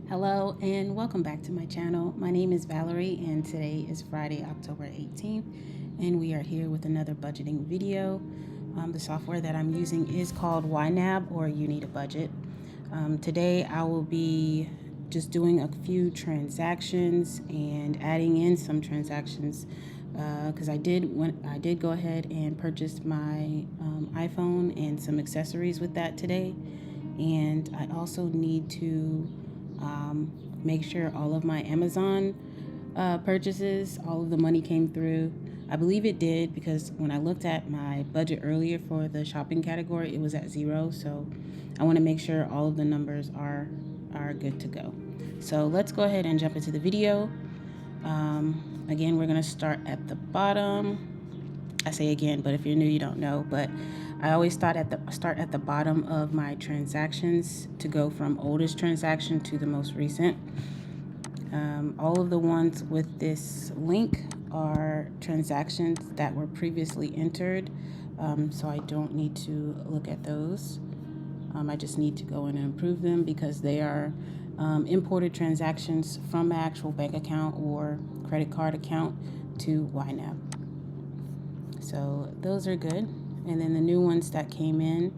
Hello and welcome back to my channel. My name is Valerie and today is Friday, October 18th, and we are here with another budgeting video. The software that I'm using is called YNAB, or You Need a Budget. Today I will be just doing a few transactions and adding in some transactions because I did go ahead and purchase my iPhone and some accessories with that today, and I also need to make sure all of my Amazon purchases, all of the money came through. I believe it did because when I looked at my budget earlier for the shopping category, it was at 0. So I want to make sure all of the numbers are good to go. So let's go ahead and jump into the video. Again, we're going to start at the bottom. I say again, but if you're new, you don't know. But I always start at the bottom of my transactions to go from oldest transaction to the most recent. All of the ones with this link are transactions that were previously entered, so I don't need to look at those. I just need to go in and approve them because they are imported transactions from my actual bank account or credit card account to YNAB. So those are good. And then the new ones that came in,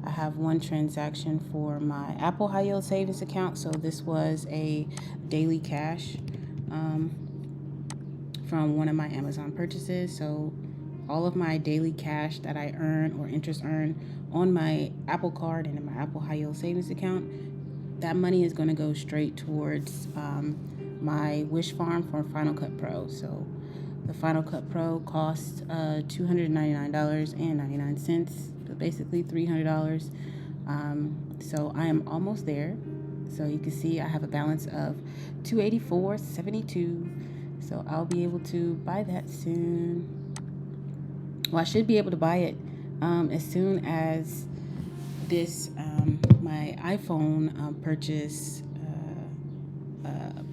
I have one transaction for my Apple high yield savings account. So this was a daily cash from one of my Amazon purchases. So all of my daily cash that I earn or interest earn on my Apple card and in my Apple high yield savings account, that money is going to go straight towards my Wish Farm for Final Cut Pro. So the Final Cut Pro costs $299.99, so basically $300. So I am almost there. So you can see I have a balance of $284.72. So I'll be able to buy that soon. Well, I should be able to buy it as soon as this my iPhone purchase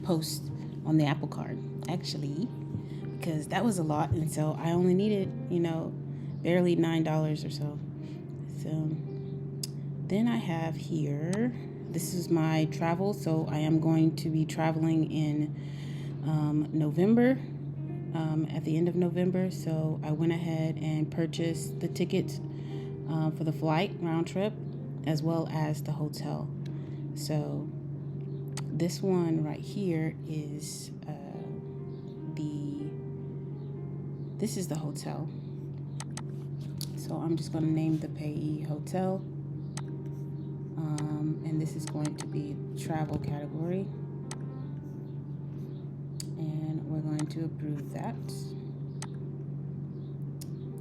post on the Apple card, actually, because that was a lot, and so I only needed, barely $9 or so. So then I have here, this is my travel, so I am going to be traveling in November, at the end of November. So I went ahead and purchased the tickets for the flight round trip as well as the hotel. So this one right here is this is the hotel. So I'm just going to name the payee hotel, and this is going to be travel category, and we're going to approve that.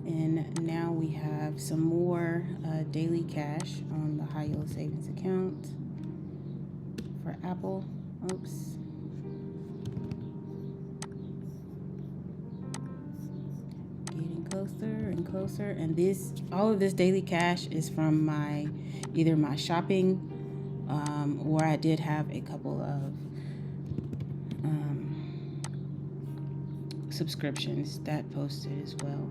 And now we have some more daily cash on the high yield savings account for Apple. Oops. Getting closer and closer. And all of this daily cash is from either my shopping, or I did have a couple of subscriptions that posted as well.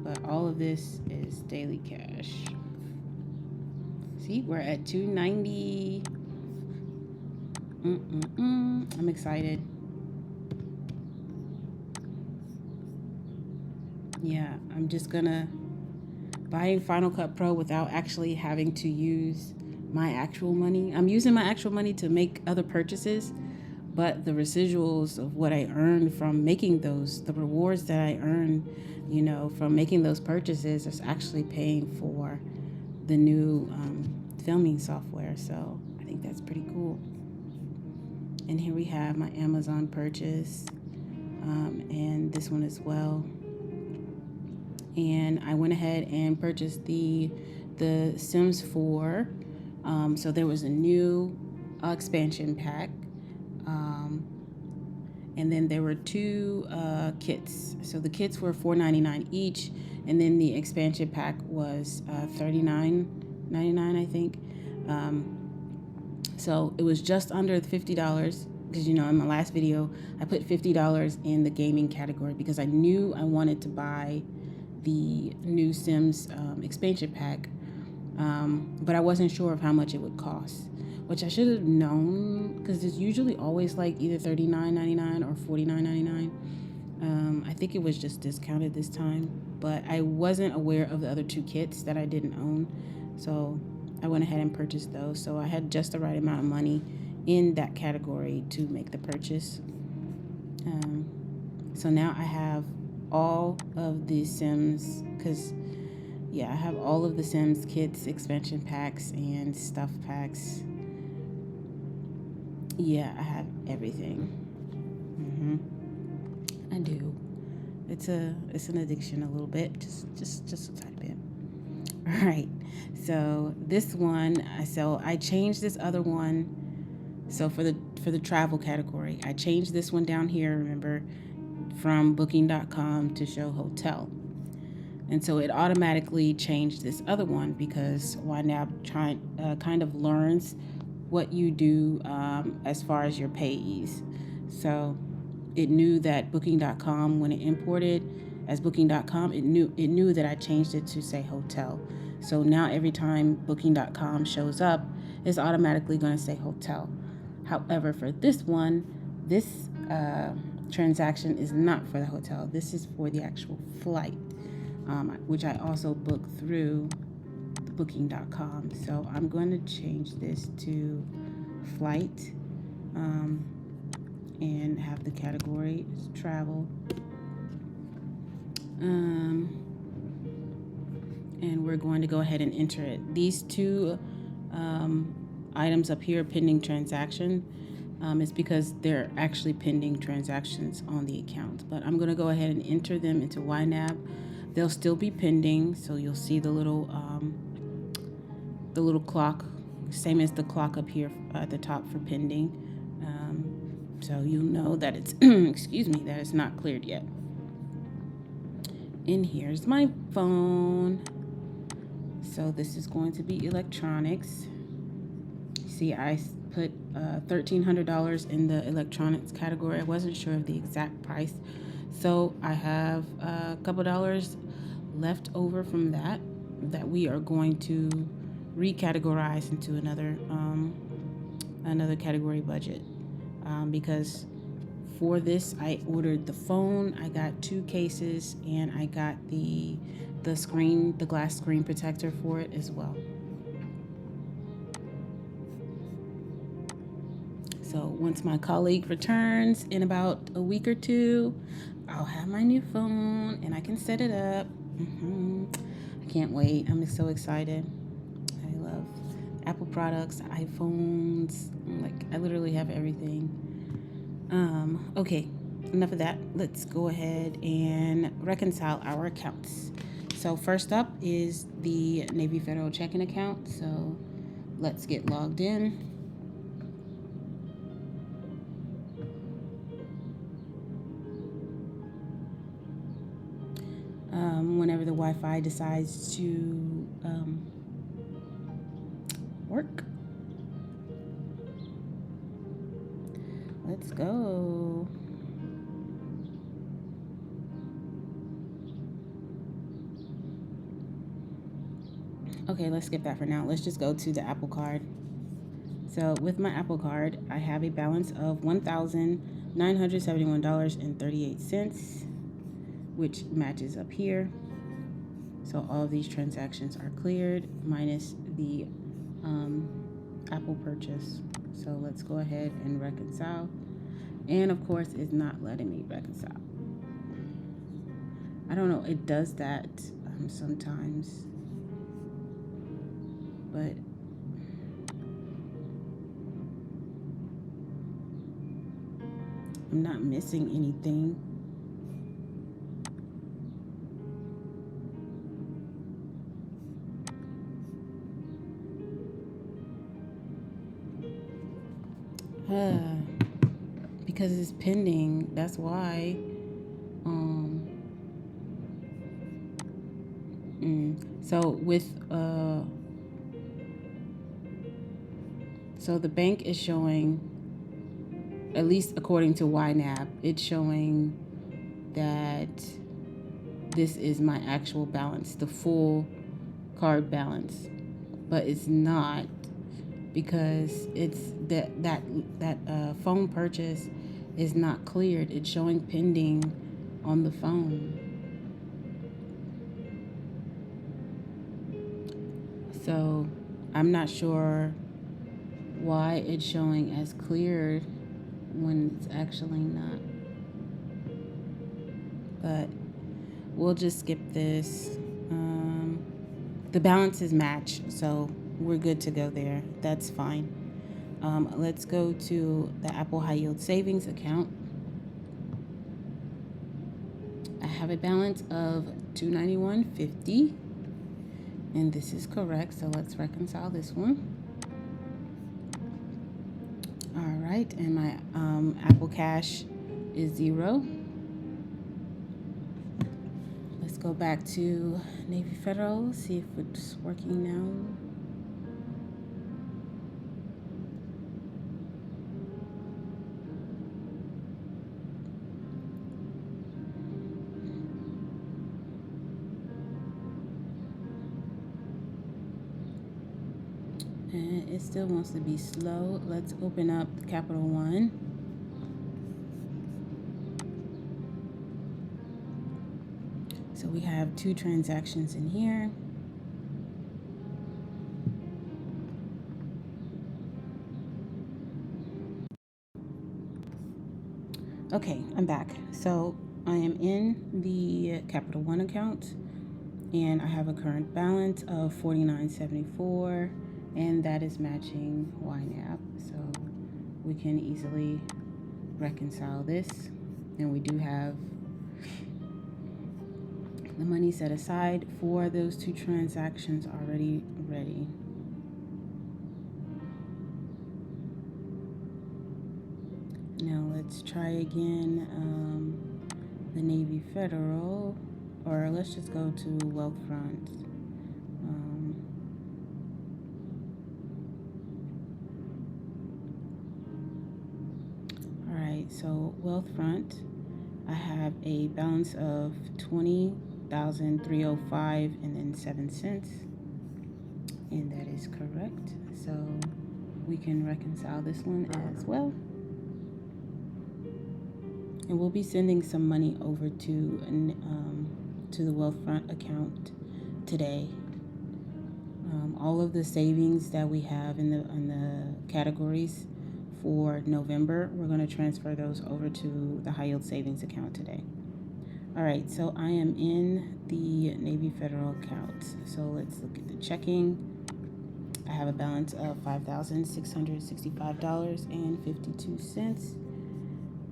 But all of this is daily cash. See, we're at $290. I'm excited. Yeah, I'm just gonna buying Final Cut Pro without actually having to use my actual money. I'm using my actual money to make other purchases, but the residuals of what I earned from making those, the rewards that I earned, from making those purchases is actually paying for the new filming software. So I think that's pretty cool. And here we have my Amazon purchase, and this one as well. And I went ahead and purchased the Sims 4. So there was a new expansion pack. And then there were two kits. So the kits were $4.99 each, and then the expansion pack was $39.99, I think. So it was just under $50 because, in my last video, I put $50 in the gaming category because I knew I wanted to buy the new Sims expansion pack. but I wasn't sure of how much it would cost, which I should have known because it's usually always like either $39.99 or $49.99. I think it was just discounted this time, but I wasn't aware of the other two kits that I didn't own, so I went ahead and purchased those. So I had just the right amount of money in that category to make the purchase. So now I have all of the Sims, because I have all of the Sims kits, expansion packs, and stuff packs. Yeah, I have everything. I do. It's an addiction a little bit, just a tiny bit. All right. So this one, I changed this other one. So for the travel category, I changed this one down here, remember, from booking.com to show hotel. And so it automatically changed this other one because YNAB kind of learns what you do as far as your payees. So it knew that booking.com, when it imported as booking.com, it knew that I changed it to say hotel. So now every time booking.com shows up, it's automatically going to say hotel. However, for this one, this transaction is not for the hotel. This is for the actual flight, which I also booked through booking.com. So I'm going to change this to flight and have the category is travel. And we're going to go ahead and enter it. These two items up here, pending transaction, is because they're actually pending transactions on the account. But I'm going to go ahead and enter them into YNAB. They'll still be pending, so you'll see the little clock, same as the clock up here at the top for pending. So you'll know that it's excuse me, that it's not cleared yet. And here's my phone. So this is going to be electronics. See, I put $1,300 in the electronics category. I wasn't sure of the exact price, so I have a couple dollars left over from that we are going to recategorize into another category budget, because for this I ordered the phone, I got 2 cases, and I got the glass screen protector for it as well. So once my colleague returns in about a week or 2, I'll have my new phone and I can set it up. I can't wait. I'm just so excited. I love Apple products, iPhones. I literally have everything. Okay, enough of that. Let's go ahead and reconcile our accounts. So first up is the Navy Federal checking account. So let's get logged in. Whenever the Wi-Fi decides to work. Let's go. Okay, let's skip that for now. Let's just go to the Apple Card. So with my Apple Card, I have a balance of $1,971.38, which matches up here. So all of these transactions are cleared minus the Apple purchase. So let's go ahead and reconcile. And of course, it's not letting me reconcile. I don't know, it does that sometimes. But I'm not missing anything. Because it's pending, that's why. So with so the bank is showing, at least according to YNAB, it's showing that this is my actual balance, the full card balance. but it's not, because it's that phone purchase is not cleared. It's showing pending on the phone. So I'm not sure why it's showing as cleared when it's actually not. But we'll just skip this. The balances match, so we're good to go there. That's fine. Let's go to the Apple High Yield Savings account. I have a balance of $291.50, and this is correct, so let's reconcile this one. All right, and my Apple Cash is 0. Let's go back to Navy Federal, see if it's working now. And it still wants to be slow. Let's open up Capital One. So we have 2 transactions in here. Okay, I'm back. So I am in the Capital One account, and I have a current balance of $49.74, and that is matching YNAB. So we can easily reconcile this, and we do have the money set aside for those 2 transactions already ready. Now let's try again the Navy Federal, or let's just go to Wealthfront. All right, so Wealthfront, I have a balance of $20,305 and then 7 cents, and that is correct. So we can reconcile this one as well. And we'll be sending some money over to the Wealthfront account today. All of the savings that we have in the categories for November, we're going to transfer those over to the High Yield Savings account today. All right, so I am in the Navy Federal account. So let's look at the checking. I have a balance of $5,665.52.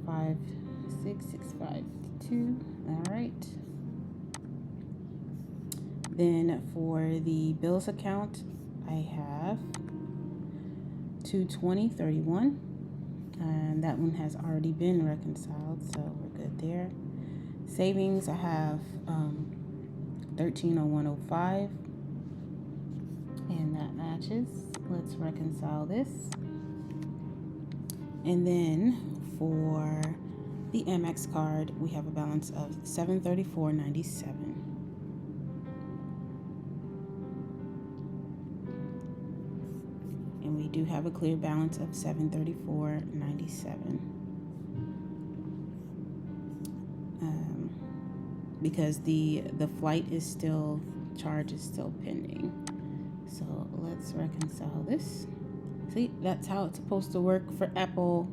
56652. All right. Then for the bills account, I have $220.31, and that one has already been reconciled, so we're good there. Savings, I have $1301.05, and that matches. Let's reconcile this. And then for the Amex card, we have a balance of $734.97. And we do have a clear balance of $734.97. Because the flight is still, charge is still pending. So let's reconcile this. See, that's how it's supposed to work for Apple.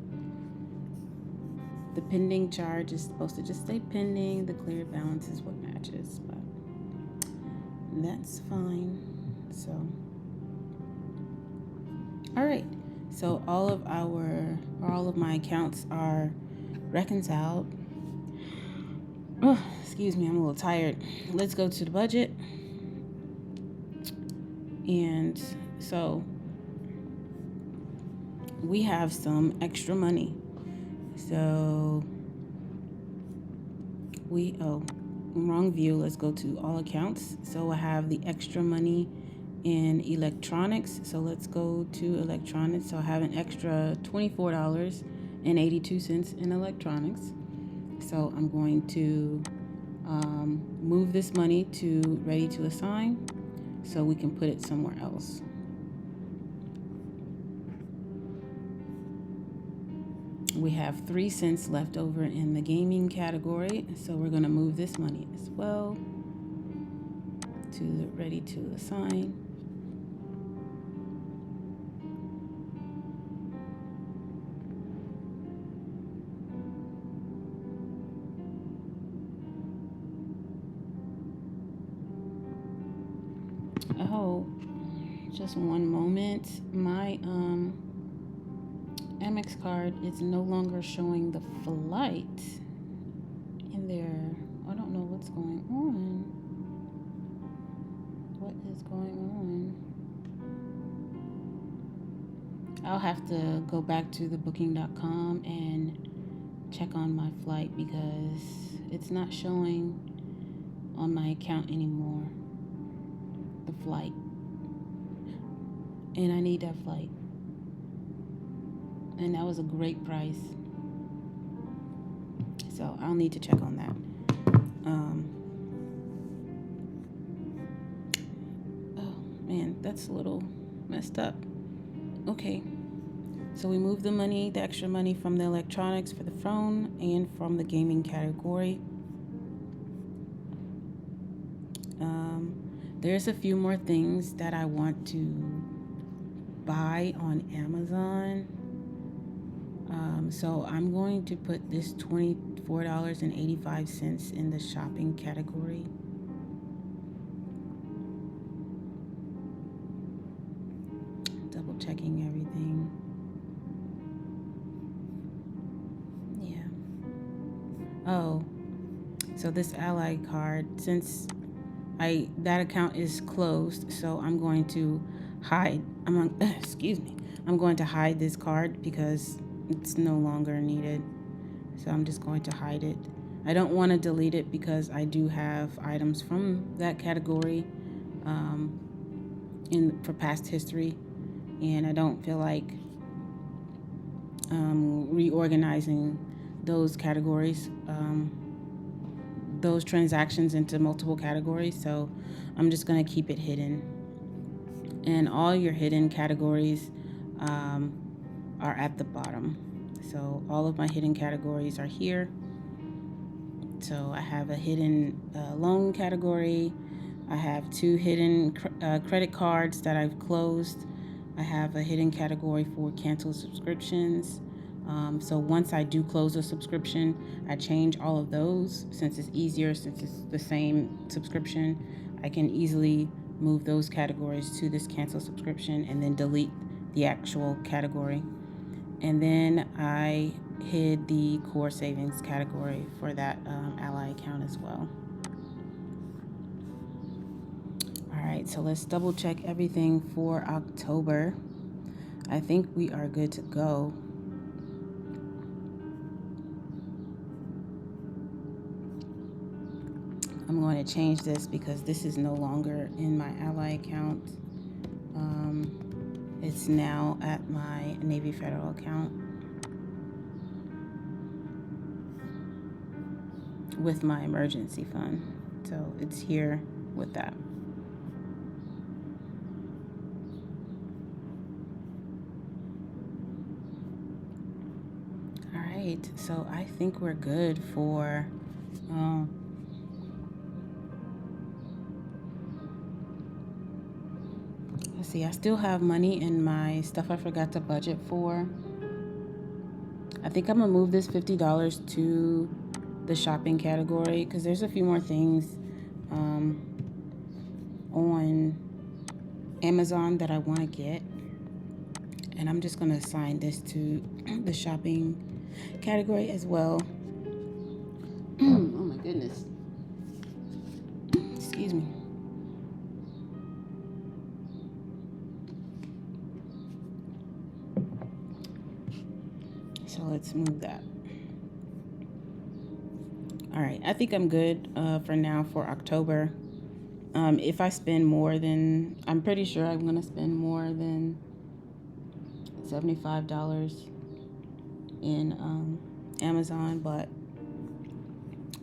The pending charge is supposed to just stay pending. The clear balance is what matches, but that's fine. So, all right. So all of my accounts are reconciled. Oh, excuse me, I'm a little tired. Let's go to the budget. And so we have some extra money. So wrong view. Let's go to all accounts. So I have the extra money in electronics. So let's go to electronics. So I have an extra $24.82 in electronics. So I'm going to move this money to ready to assign so we can put it somewhere else. We have 3 cents left over in the gaming category, so we're going to move this money as well to the ready to assign. Oh, just one moment. My Amex card is no longer showing the flight in there. I don't know what's going on. What is going on? I'll have to go back to the booking.com and check on my flight because it's not showing on my account anymore. The flight. And I need that flight. And that was a great price. So I'll need to check on that. Oh man, that's a little messed up. Okay. So we moved the money, the extra money from the electronics for the phone and from the gaming category. There's a few more things that I want to buy on Amazon. So I'm going to put this $24.85 in the shopping category. Double checking everything. Yeah. Oh, so this Ally card, since that account is closed, so I'm going to hide. I'm going to hide this card because it's no longer needed. So I'm just going to hide it. I don't want to delete it because I do have items from that category for past history, and I don't feel like reorganizing those categories, those transactions into multiple categories. So I'm just going to keep it hidden. And all your hidden categories are at the bottom. So all of my hidden categories are here. So I have a hidden loan category. I have 2 hidden credit cards that I've closed. I have a hidden category for canceled subscriptions. So once I do close a subscription, I change all of those. Since it's easier, since it's the same subscription, I can easily move those categories to this cancel subscription and then delete the actual category. And then I hid the core savings category for that Ally account as well. All right, so let's double check everything for October. I think we are good to go. I'm going to change this because this is no longer in my Ally account. It's now at my Navy Federal account with my emergency fund. So it's here with that. All right, so I think we're good for let's see, I still have money in my stuff I forgot to budget for. I think I'm gonna move this $50 to the shopping category because there's a few more things on Amazon that I want to get, and I'm just gonna assign this to the shopping category as well. Oh my goodness, excuse me. So let's move that. All right, I think I'm good for now for October. If I spend more than, I'm pretty sure I'm going to spend more than $75 in Amazon, but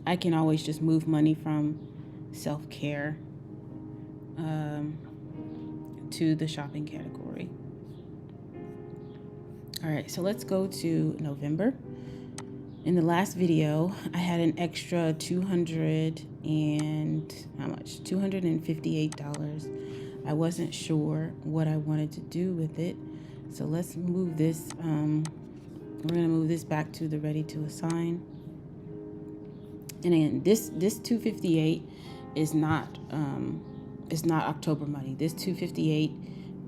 I can always just move money from self-care to the shopping category. All right, so let's go to November. In the last video, I had an extra $258. I wasn't sure what I wanted to do with it. So let's move this. We're gonna move this back to the ready to assign. And again, this 258 is not October money. This 258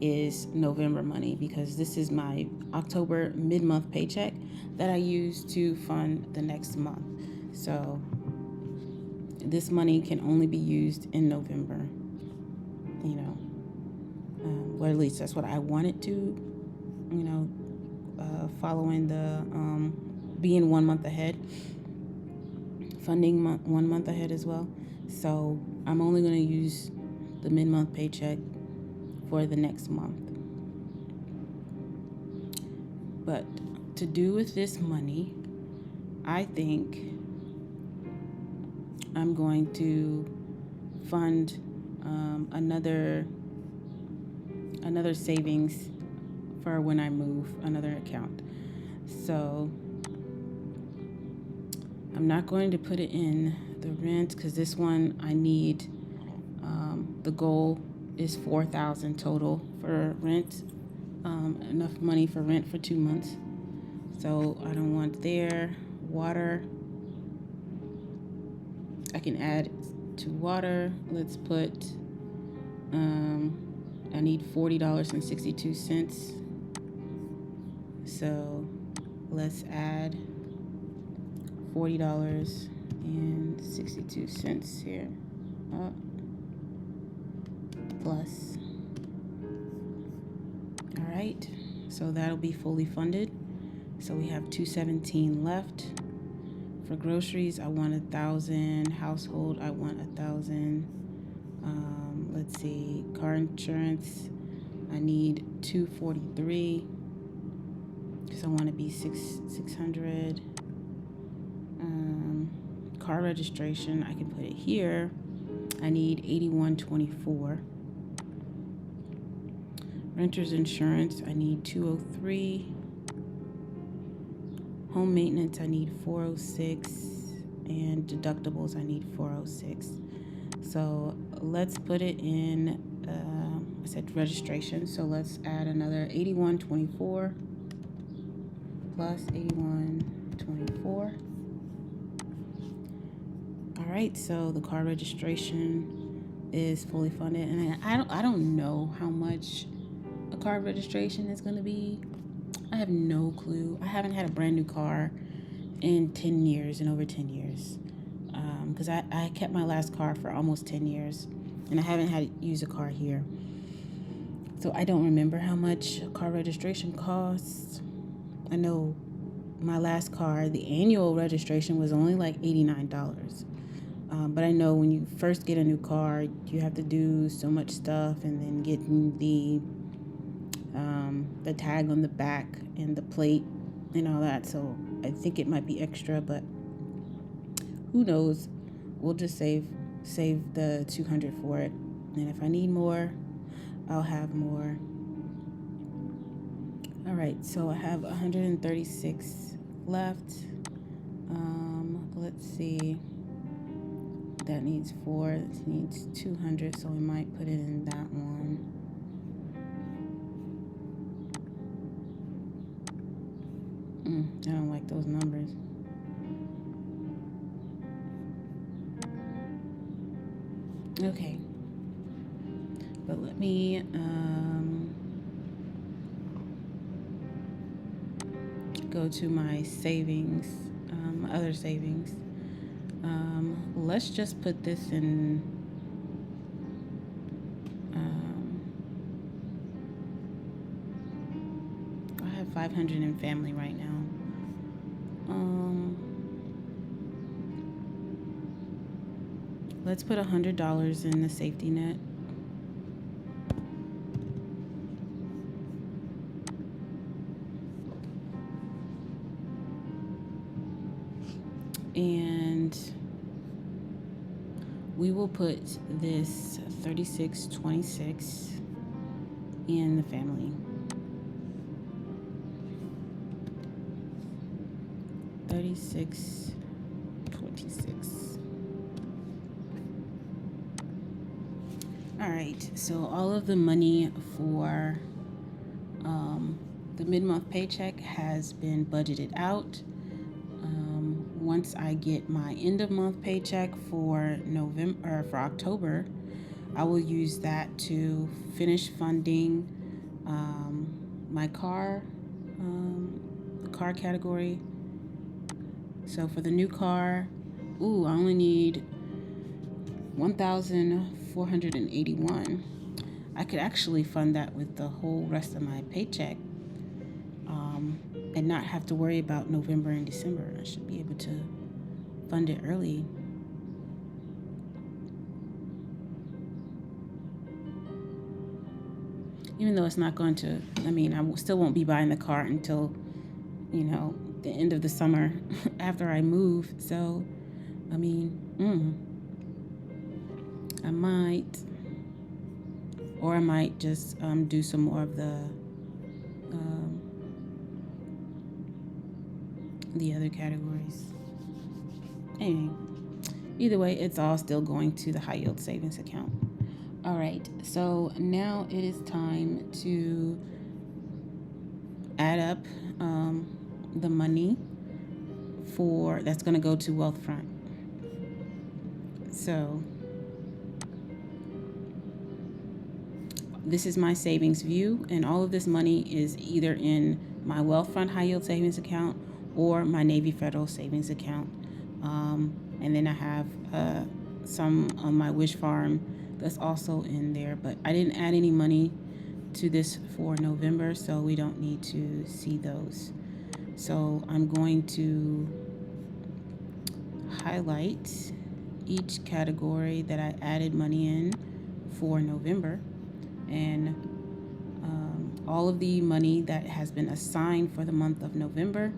is November money, because this is my October mid-month paycheck that I use to fund the next month. So this money can only be used in November, you know, or at least that's what I wanted to, you know, following the being 1 month ahead, funding 1 month ahead as well. So I'm only going to use the mid-month paycheck for the next month. But to do with this money, I think I'm going to fund another savings for when I move, another account. So I'm not going to put it in the rent, because this one I need, the goal is $4,000 total for rent, enough money for rent for 2 months. So I don't want there. Water, I can add to water. Let's put, I need $40.62. So let's add $40.62 here. Plus. All right, so that'll be fully funded. So we have $217 left. For groceries, I want 1,000. Household, I want 1,000. Let's see, car insurance, I need $243. because I want to be 600. Car registration, I can put it here. I need $81.24. Renter's insurance, I need $203. Home maintenance, I need $406. And deductibles, I need $406. So let's put it in, I said registration, so let's add another $81.24 plus $81.24. All right, so the car registration is fully funded, and I don't know how much a car registration is going to be. I have no clue. I haven't had a brand new car in 10 years, in over 10 years, because I kept my last car for almost 10 years, and I haven't had to use a car here. So I don't remember how much a car registration costs. I know my last car, the annual registration was only like $89. But I know when you first get a new car, you have to do so much stuff, and then getting the tag on the back and the plate and all that. So I think it might be extra, but who knows? We'll just save the $200 for it, and if I need more, I'll have more. All right, so I have 136 left. Let's see. That needs 4. This needs 200, so we might put it in that one. I don't like those numbers. Okay, but let me go to my savings, my other savings. Let's just put this in. I have 500 in family right now. Let's put $100 in the safety net. And we will put this $36.26 in the family. $36.26. All right, so all of the money for the mid-month paycheck has been budgeted out. Once I get my end-of-month paycheck for October, I will use that to finish funding my car, the car category. So for the new car, I only need $1,481. I could actually fund that with the whole rest of my paycheck, and not have to worry about November and December. I should be able to fund it early. Even though it's not going to, I still won't be buying the car until, the end of the summer after I move. So, I might just do some more of the other categories. Anyway, either way, it's all still going to the high yield savings account. All right, so now it is time to add up the money that's going to go to Wealthfront. So this is my savings view, and all of this money is either in my Wealthfront high yield savings account or my Navy Federal savings account. And then I have some on my Wish Farm that's also in there, but I didn't add any money to this for November, so we don't need to see those. So I'm going to highlight each category that I added money in for November, and all of the money that has been assigned for the month of November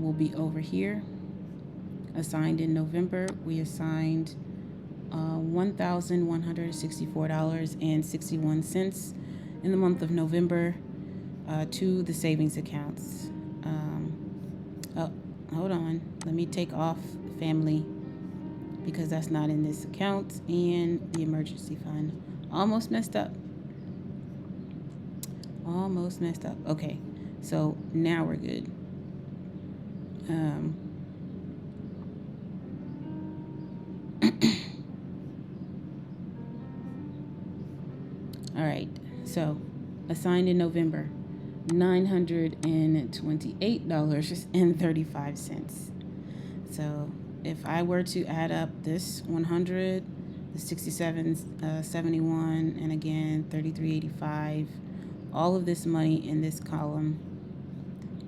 will be over here. Assigned in November, we assigned $1,164.61 in the month of November to the savings accounts. Hold on, let me take off family because that's not in this account, and the emergency fund. Almost messed up. Okay, so now we're good. All right, so assigned in November, $928.35. So if I were to add up this 100, the 67.71, and again 33.85, all of this money in this column,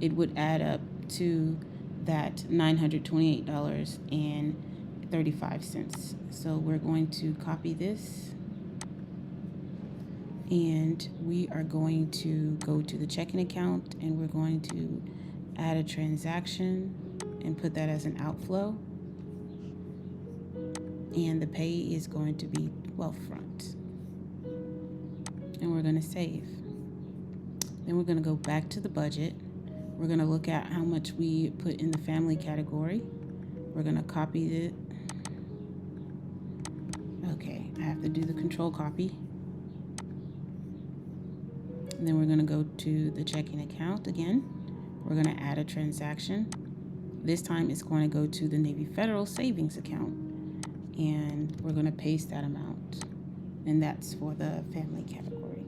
it would add up to that $928.35. So we're going to copy this, and we are going to go to the checking account, and we're going to add a transaction and put that as an outflow, and the pay is going to be Wealthfront, and we're going to save. Then we're going to go back to the budget. We're going to look at how much we put in the family category. We're going to copy it. Okay, I have to do the control copy. And then we're going to go to the checking account again. We're going to add a transaction. This time it's going to go to the Navy Federal savings account, and we're going to paste that amount, and that's for the family category.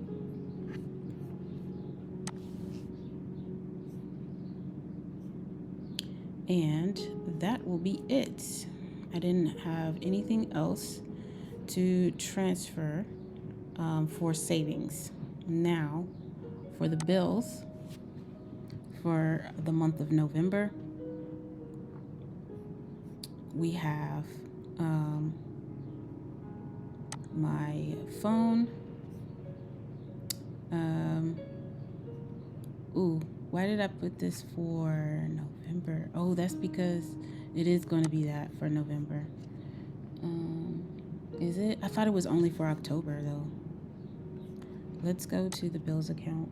And that will be it. I didn't have anything else to transfer for savings. Now, for the bills for the month of November, we have my phone. Why did I put this for November? Oh, that's because it is going to be that for November. Is it? I thought it was only for October, though. Let's go to the bills account.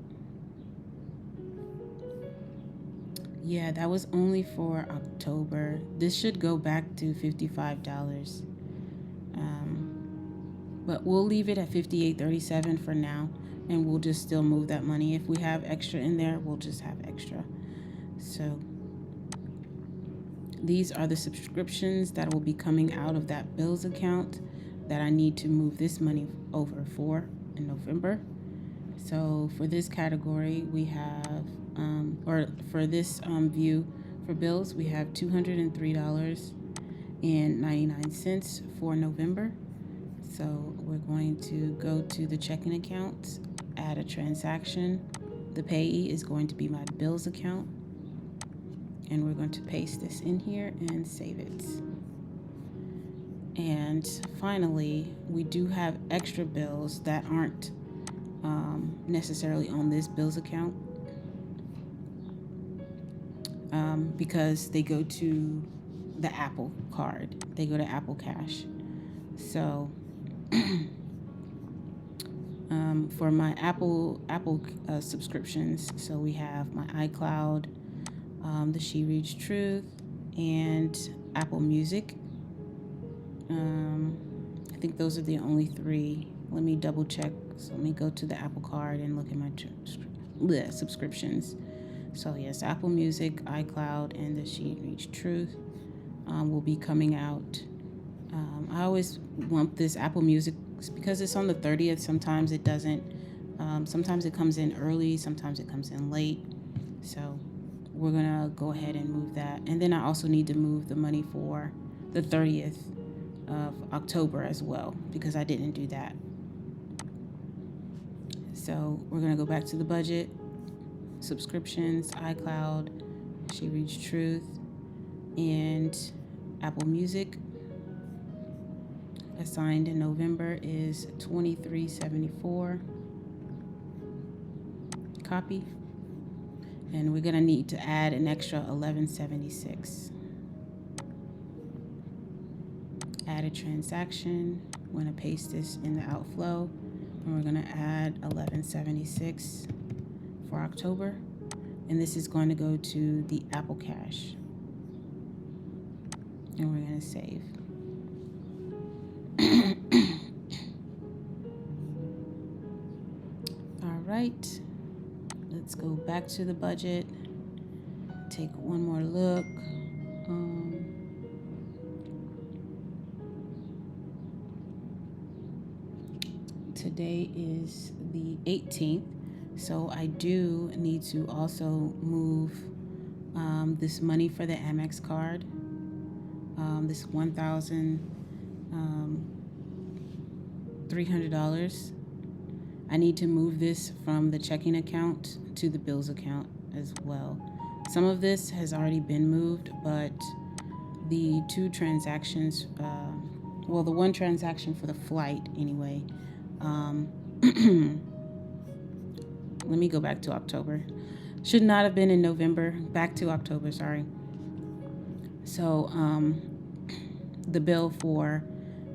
Yeah, that was only for October. This should go back to $55. But we'll leave it at $58.37 for now, and we'll just still move that money. If we have extra in there, we'll just have extra. So these are the subscriptions that will be coming out of that bills account that I need to move this money over for in November. So for this category, we have, or for this view for bills, we have $203.99 for November. So we're going to go to the checking account, add a transaction. The payee is going to be my bills account. And we're going to paste this in here and save it. And finally, we do have extra bills that aren't necessarily on this bills account because they go to the Apple card. They go to Apple Cash. So for my Apple subscriptions, so we have my iCloud, the She Reads Truth, and Apple Music. I think those are the only three. Let me double check. So let me go to the Apple card and look at my subscriptions. So yes, Apple Music, iCloud, and the She Reads Truth will be coming out. I always lump this Apple Music because it's on the 30th. Sometimes it doesn't. Sometimes it comes in early. Sometimes it comes in late. So we're going to go ahead and move that. And then I also need to move the money for the 30th of October as well because I didn't do that. So we're going to go back to the budget, subscriptions, iCloud, She Reads Truth, and Apple Music. Assigned in November is $23.74. Copy. And we're going to need to add an extra $11.76. Add a transaction. We're going to paste this in the outflow. And we're going to add $11.76 for October. And this is going to go to the Apple Cash. And we're going to save. All right. Let's go back to the budget. Take one more look. Today is the 18th, so I do need to also move this money for the Amex card. This $1,300. I need to move this from the checking account to the bills account as well. Some of this has already been moved, but the two transactions, the one transaction for the flight anyway. Let me go back to October. Should not have been in November. Back to October, sorry. So the bill for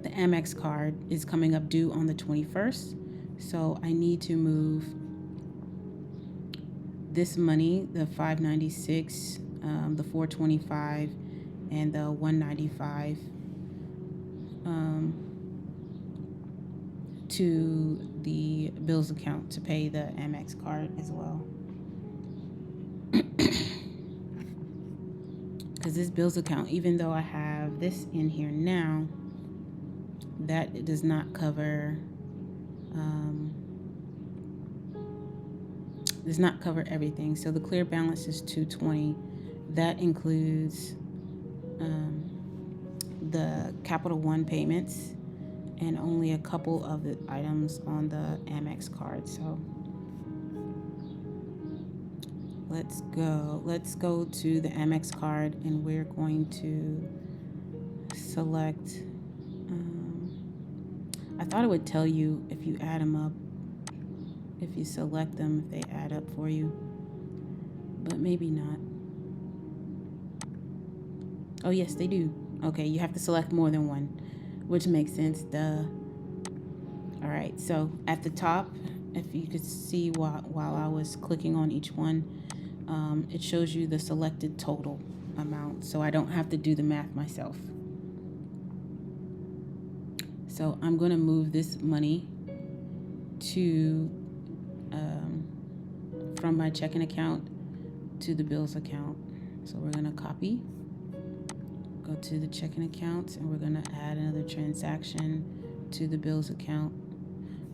the Amex card is coming up due on the 21st. So I need to move this money, the $596, the $425, and the $195 to the bills account to pay the Amex card as well. Because this bills account, even though I have this in here now, that it does not cover everything. So the clear balance is $220. That includes the Capital One payments and only a couple of the items on the Amex card. So let's go to the Amex card, and we're going to select. I thought it would tell you if you add them up, if you select them, if they add up for you, but maybe not. Oh yes, they do. Okay, you have to select more than one, which makes sense. Duh. All right, so at the top, if you could see while I was clicking on each one, it shows you the selected total amount, so I don't have to do the math myself. So I'm going to move this money to from my checking account to the bills account. So we're going to copy, go to the checking account, and we're going to add another transaction to the bills account.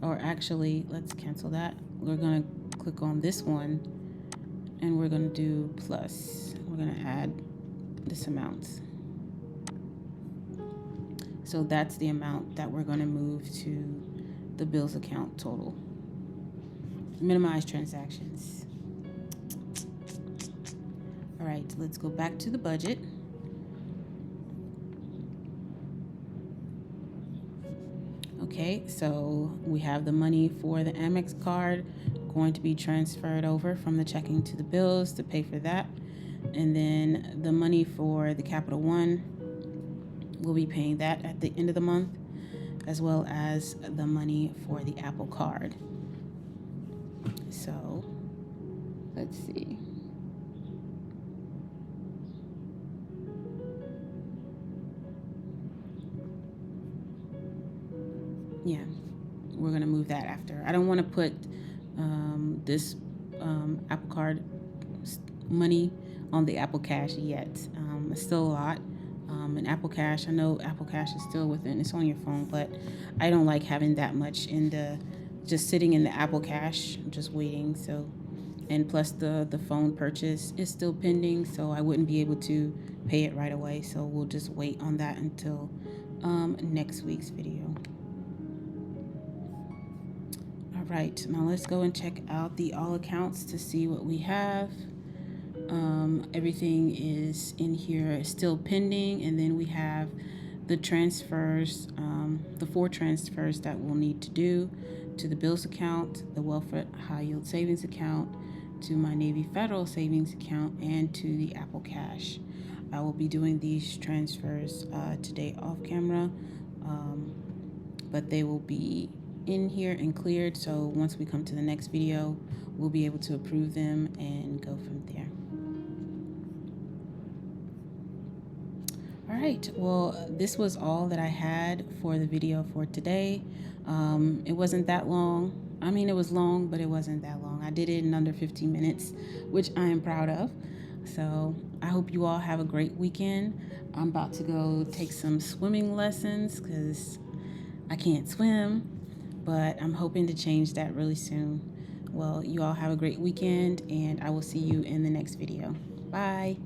Or actually, let's cancel that. We're going to click on this one, and we're going to do plus. We're going to add this amount. So that's the amount that we're going to move to the bills account total. Minimize transactions. All right, let's go back to the budget. Okay, so we have the money for the Amex card going to be transferred over from the checking to the bills to pay for that. And then the money for the Capital One, we'll be paying that at the end of the month, as well as the money for the Apple card. So let's see. Yeah, we're going to move that after. I don't want to put this Apple card money on the Apple Cash yet. It's still a lot. And Apple Cash, I know Apple Cash is still within, it's on your phone, but I don't like having that much in the, just sitting in the Apple Cash, just waiting. So, and plus the phone purchase is still pending, so I wouldn't be able to pay it right away. So we'll just wait on that until next week's video. All right, now let's go and check out the all accounts to see what we have. Everything is in here still pending, and then we have the transfers, the 4 transfers that we'll need to do to the bills account, the Welfare High Yield Savings account, to my Navy Federal Savings account, and to the Apple Cash. I will be doing these transfers today off camera, but they will be in here and cleared, so once we come to the next video, we'll be able to approve them and go from there. All right, well, this was all that I had for the video for today. It wasn't that long. I mean, it was long, but it wasn't that long. I did it in under 15 minutes, which I am proud of. So I hope you all have a great weekend. I'm about to go take some swimming lessons because I can't swim, but I'm hoping to change that really soon. Well, you all have a great weekend, and I will see you in the next video. Bye.